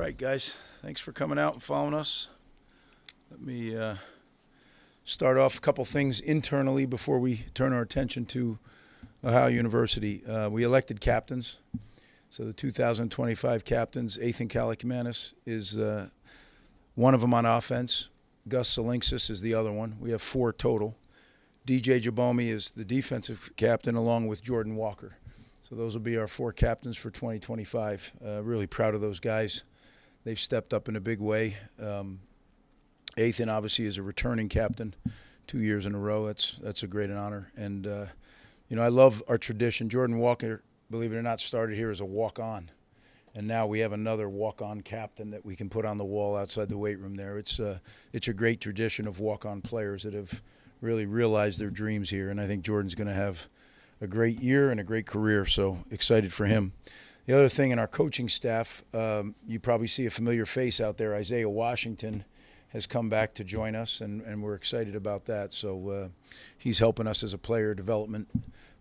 right, guys. Thanks for coming out and following us. Let me start off a couple things internally before we turn our attention to Ohio University. We elected captains. So the 2025 captains, Ethan Kalakmanis is one of them on offense. Gus Salinksis is the other one. We have 4 total. DJ Jabomi is the defensive captain along with Jordan Walker. So those will be our 4 captains for 2025. Really proud of those guys. They've stepped up in a big way. Ethan obviously is a returning captain 2 years in a row. That's a great honor. And, I love our tradition. Jordan Walker, believe it or not, started here as a walk-on. And now we have another walk-on captain that we can put on the wall outside the weight room there. It's a great tradition of walk-on players that have really realized their dreams here. And I think Jordan's going to have a great year and a great career, so excited for him. The other thing in our coaching staff, you probably see a familiar face out there. Isaiah Washington has come back to join us, and we're excited about that. So he's helping us as a player development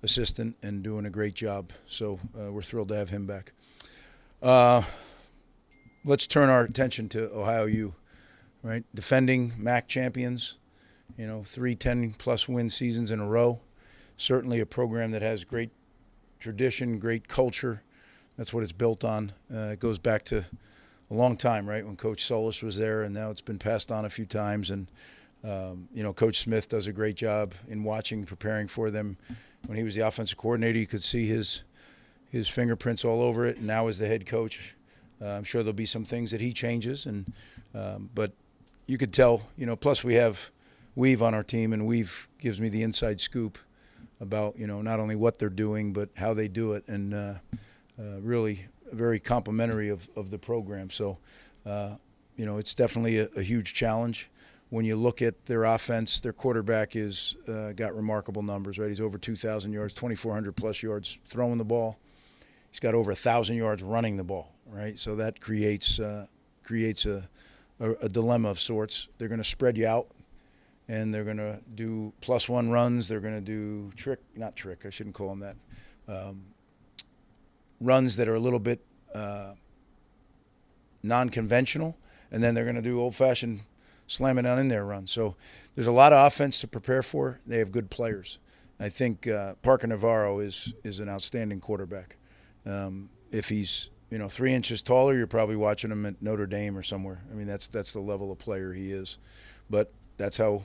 assistant and doing a great job. So we're thrilled to have him back. Let's turn our attention to Ohio U, right? Defending MAC champions, 3 10-plus win seasons in a row. Certainly a program that has great tradition, great culture. That's what it's built on. It goes back to a long time, right, when Coach Solis was there, and now it's been passed on a few times. And, Coach Smith does a great job in watching, preparing for them. When he was the offensive coordinator, you could see his fingerprints all over it. And now as the head coach, I'm sure there'll be some things that he changes. But you could tell, plus we have Weave on our team, and Weave gives me the inside scoop about, not only what they're doing, but how they do it, and really very complimentary of the program. So, it's definitely a huge challenge. When you look at their offense, their quarterback is got remarkable numbers, right? He's over 2,000 yards, 2,400-plus yards throwing the ball. He's got over 1,000 yards running the ball, right? So that creates a dilemma of sorts. They're going to spread you out, and they're going to do +1 runs. They're going to do I shouldn't call them that. Runs that are a little bit non-conventional, and then they're going to do old-fashioned slam it on in there runs. So there's a lot of offense to prepare for. They have good players. I think Parker Navarro is an outstanding quarterback. If he's 3 inches taller, you're probably watching him at Notre Dame or somewhere. I mean, that's the level of player he is. But that's how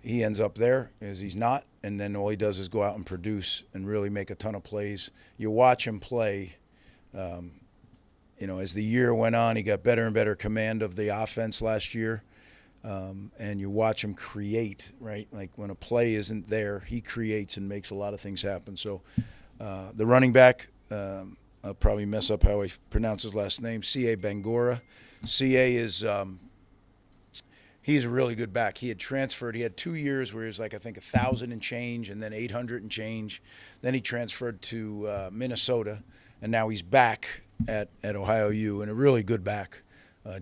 he ends up there, is he's not, and then all he does is go out and produce and really make a ton of plays. You watch him play, as the year went on, he got better and better command of the offense last year, and you watch him create, right? Like when a play isn't there, he creates and makes a lot of things happen. So the running back, I'll probably mess up how I pronounce his last name, C.A. Bangora. C.A. is he's a really good back. He had transferred. He had 2 years where he was like, I think, 1,000 and change, and then 800 and change. Then he transferred to Minnesota, and now he's back at Ohio U, and a really good back.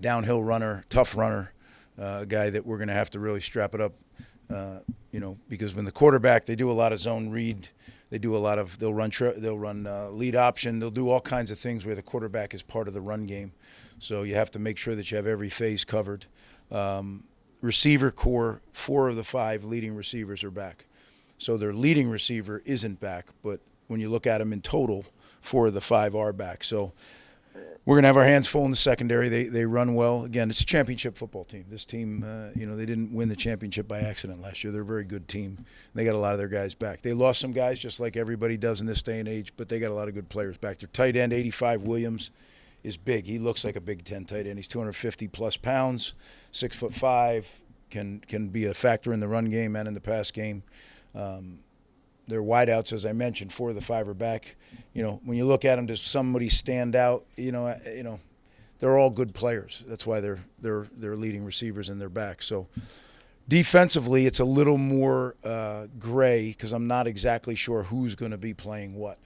Downhill runner, tough runner, a guy that we're going to have to really strap it up, because when the quarterback, they do a lot of zone read. They do a lot of, they'll run lead option. They'll do all kinds of things where the quarterback is part of the run game. So you have to make sure that you have every phase covered. Receiver core, 4 of the 5 leading receivers are back. So their leading receiver isn't back, but when you look at them in total, 4 of the 5 are back. So we're going to have our hands full in the secondary. They run well. Again, it's a championship football team. This team, they didn't win the championship by accident last year. They're a very good team. They got a lot of their guys back. They lost some guys just like everybody does in this day and age, but they got a lot of good players back. Their tight end, 85 Williams, is big. He looks like a Big Ten tight end. He's 250-plus pounds, 6'5", can be a factor in the run game and in the pass game. Their wideouts, as I mentioned, 4 of the 5 are back. When you look at them, does somebody stand out? They're all good players. That's why they're leading receivers and they're back. So defensively, it's a little more gray because I'm not exactly sure who's going to be playing what.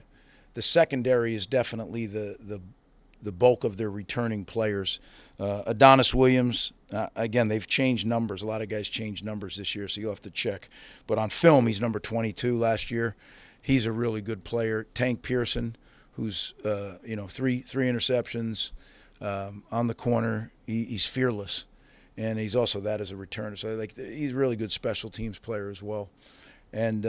The secondary is definitely the bulk of their returning players. Adonis Williams, again, they've changed numbers. A lot of guys changed numbers this year, so you'll have to check. But on film, he's number 22 last year. He's a really good player. Tank Pearson, who's, 3 interceptions. on the corner. He's fearless, and he's also that as a returner. So he's a really good special teams player as well. And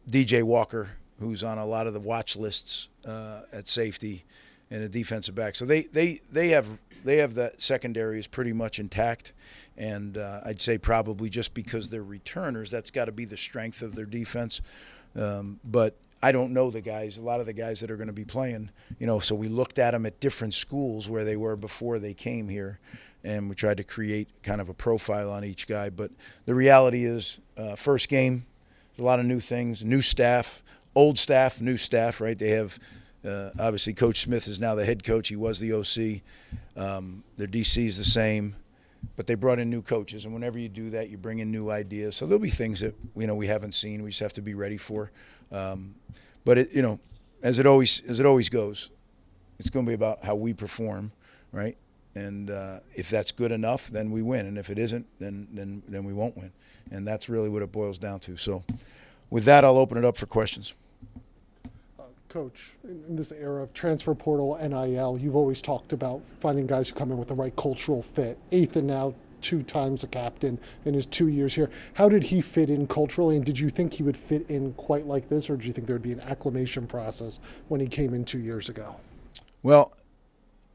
DJ Walker, who's on a lot of the watch lists at safety and a defensive back. So they have that secondary is pretty much intact. And I'd say probably just because they're returners, that's got to be the strength of their defense. But I don't know the guys, a lot of the guys that are going to be playing, so we looked at them at different schools where they were before they came here, and we tried to create kind of a profile on each guy. But the reality is, first game, a lot of new things, new staff, old staff, new staff, right? They have, obviously, Coach Smith is now the head coach. He was the OC. Their DC is the same. But they brought in new coaches, and whenever you do that, you bring in new ideas. So there'll be things that we haven't seen. We just have to be ready for. But as it always goes, it's going to be about how we perform, right? And if that's good enough, then we win. And if it isn't, then we won't win. And that's really what it boils down to. So, with that, I'll open it up for questions. Coach, in this era of transfer portal, NIL, you've always talked about finding guys who come in with the right cultural fit. Ethan now 2 times a captain in his 2 years here. How did he fit in culturally, and did you think he would fit in quite like this, or did you think there would be an acclimation process when he came in 2 years ago? Well,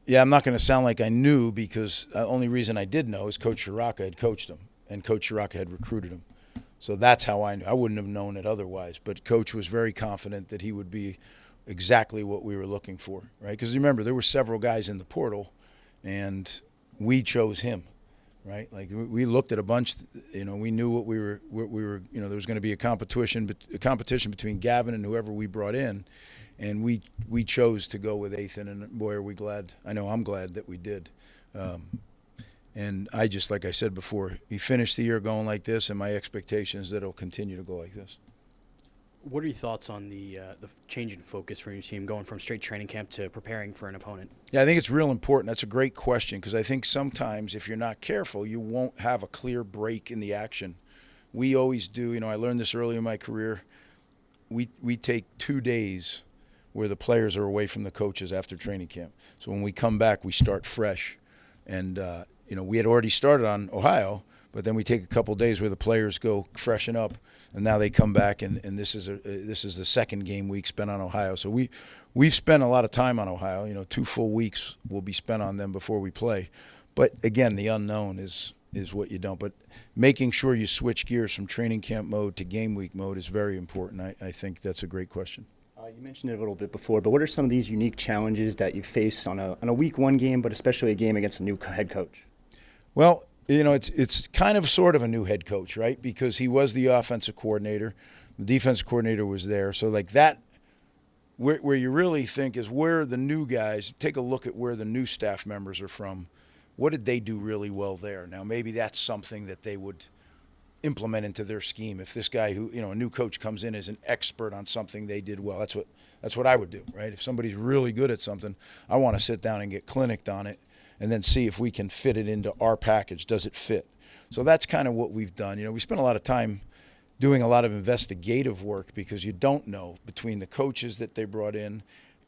yeah, I'm not going to sound like I knew, because the only reason I did know is Coach Shiraka had coached him, and Coach Shiraka had recruited him. So that's how I knew. I wouldn't have known it otherwise. But Coach was very confident that he would be exactly what we were looking for, right? Because remember, there were several guys in the portal, and we chose him, right? Like we looked at a bunch, we knew what we were. There was going to be a competition between Gavin and whoever we brought in, and we chose to go with Ethan. And boy, are we glad! I know I'm glad that we did. And I just, like I said before, he finished the year going like this, and my expectation is that it'll continue to go like this. What are your thoughts on the change in focus for your team, going from straight training camp to preparing for an opponent? Yeah, I think it's real important. That's a great question, because I think sometimes if you're not careful, you won't have a clear break in the action. We always do. I learned this early in my career. We take 2 days where the players are away from the coaches after training camp. So when we come back, we start fresh. And, we had already started on Ohio, but then we take a couple days where the players go freshen up, and now they come back, and this is the second game week spent on Ohio. So we've spent a lot of time on Ohio. 2 full weeks will be spent on them before we play. But again, the unknown is what you don't. But making sure you switch gears from training camp mode to game week mode is very important. I think that's a great question. You mentioned it a little bit before, but what are some of these unique challenges that you face on a week 1 game, but especially a game against a new head coach? Well, it's kind of sort of a new head coach, right? Because he was the offensive coordinator. The defensive coordinator was there. So like that, where you really think is where the new guys, take a look at where the new staff members are from. What did they do really well there? Now, maybe that's something that they would implement into their scheme. If this guy who, a new coach comes in as an expert on something they did well, that's what I would do, right? If somebody's really good at something, I want to sit down and get clinicked on it, and then see if we can fit it into our package. Does it fit? So that's kind of what we've done. We spent a lot of time doing a lot of investigative work, because you don't know between the coaches that they brought in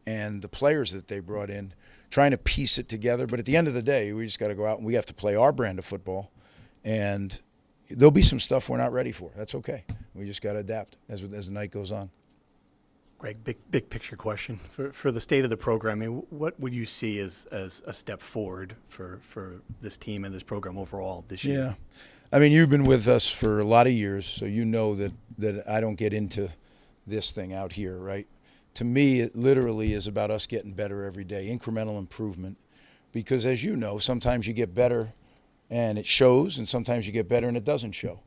and the players that they brought in, trying to piece it together. But at the end of the day, we just got to go out and we have to play our brand of football, and there'll be some stuff we're not ready for. That's okay. We just got to adapt as the night goes on. Greg, big picture question. For the state of the program, what would you see as a step forward for this team and this program overall this year? Yeah. I mean, you've been with us for a lot of years, so you know that I don't get into this thing out here, right? To me, it literally is about us getting better every day, incremental improvement. Because as you know, sometimes you get better and it shows, and sometimes you get better and it doesn't show,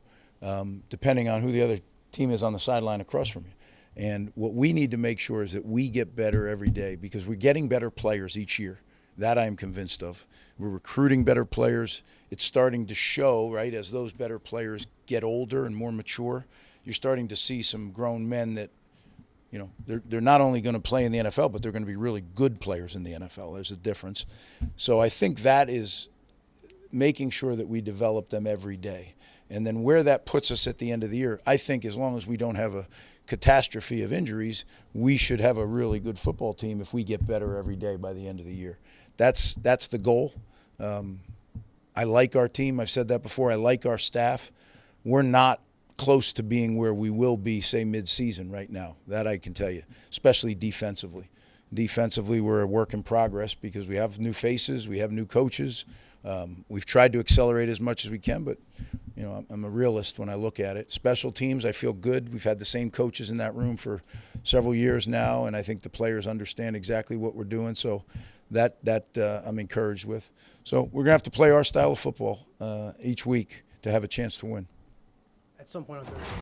depending on who the other team is on the sideline across from you. And what we need to make sure is that we get better every day, because we're getting better players each year. That I am convinced of. We're recruiting better players. It's starting to show, right, as those better players get older and more mature, you're starting to see some grown men that, they're not only going to play in the NFL, but they're going to be really good players in the NFL. There's a difference. So I think that is making sure that we develop them every day. And then where that puts us at the end of the year, I think as long as we don't have a catastrophe of injuries, we should have a really good football team if we get better every day by the end of the year. that's the goal. I like our team. I've said that before. I like our staff. We're not close to being where we will be, say, mid-season right now. That I can tell you, especially defensively. Defensively, we're a work in progress because we have new faces, we have new coaches. We've tried to accelerate as much as we can, but you know, I'm a realist when I look at it. Special teams, I feel good. We've had the same coaches in that room for several years now, and I think the players understand exactly what we're doing. So that I'm encouraged with. So we're gonna have to play our style of football each week to have a chance to win. At some point on Thursday.